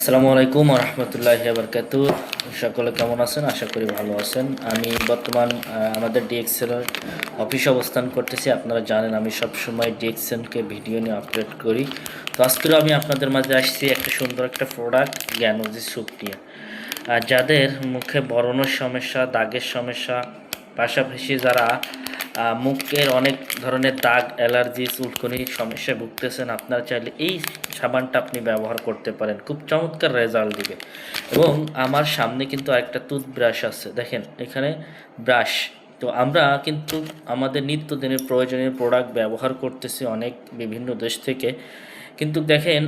আসসালামু আলাইকুম রহমতুল্লাহি বারকাতু। সকলে কেমন আছেন? আশা করি ভালো আছেন। আমি বর্তমান আমাদের ডিএক্সএল অফিসে অবস্থান করতেছি। আপনারা জানেন আমি সবসময় ডিএক্সএলকে ভিডিও নিয়ে আপলোড করি। তো আজকেও আমি আপনাদের মাঝে আসছি একটা সুন্দর একটা প্রোডাক্ট জ্ঞানোজি স্যুপ নিয়ে। যাদের মুখে ব্রণের সমস্যা, দাগের সমস্যা, পাশাপাশি যারা মুখের অনেক ধরনের দাগ, অ্যালার্জি, চুলকুনির সমস্যায় ভুগতেছেন, আপনারা চাইলে এই সাবানটা আপনি ব্যবহার করতে পারেন। খুব চমৎকার রেজাল্ট দিবে। এবং আমার সামনে কিন্তু আরেকটা টুথব্রাশ আছে, দেখেন এখানে ব্রাশ। তো আমরা কিন্তু আমাদের নিত্যদিনের প্রয়োজনীয় প্রোডাক্ট ব্যবহার করতেছি অনেক বিভিন্ন দেশ থেকে। কিন্তু দেখেন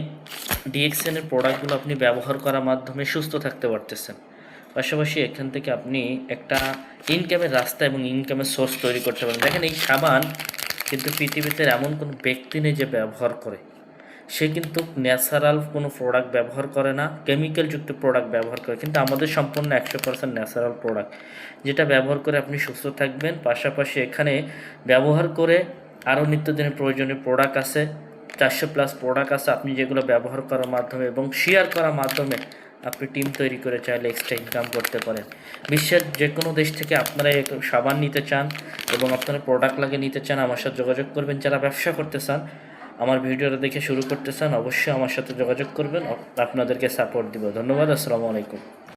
ডিএক্সএনের প্রোডাক্টগুলো আপনি ব্যবহার করার মাধ্যমে সুস্থ থাকতে পারতেছেন। পাশাপাশি এখান থেকে আপনি একটা ইনকামের রাস্তা এবং ইনকামের সোর্স তৈরি করতে পারেন। দেখেন এই সাবান কিন্তু পৃথিবীতে এমন কোনো ব্যক্তি নেই যে ব্যবহার করে। সে কিন্তু ন্যাচারাল কোনো প্রোডাক্ট ব্যবহার করে না, কেমিক্যালযুক্ত প্রোডাক্ট ব্যবহার করে। কিন্তু আমাদের সম্পূর্ণ 100% ন্যাচারাল প্রোডাক্ট, যেটা ব্যবহার করে আপনি সুস্থ থাকবেন। পাশাপাশি এখানে ব্যবহার করে আরও নিত্যদিনের প্রয়োজনীয় প্রোডাক্ট আছে, 400+ প্রোডাক্ট আছে, আপনি যেগুলো ব্যবহার করার মাধ্যমে এবং শেয়ার করার মাধ্যমে আপনি টিম তৈরি করে চাইলে এক্সট্রা ইনকাম করতে পারেন। বিশ্বের যে কোনো দেশ থেকে আপনারা সাবান নিতে চান এবং আপনারা প্রোডাক্ট লাগে নিতে চান, আমার সাথে যোগাযোগ করবেন। যারা ব্যবসা করতে চান, আমার ভিডিওটা দেখে শুরু করতে চান, অবশ্যই আমার সাথে যোগাযোগ করবেন। আপনাদেরকে সাপোর্ট দিব। ধন্যবাদ। আসসালামু আলাইকুম।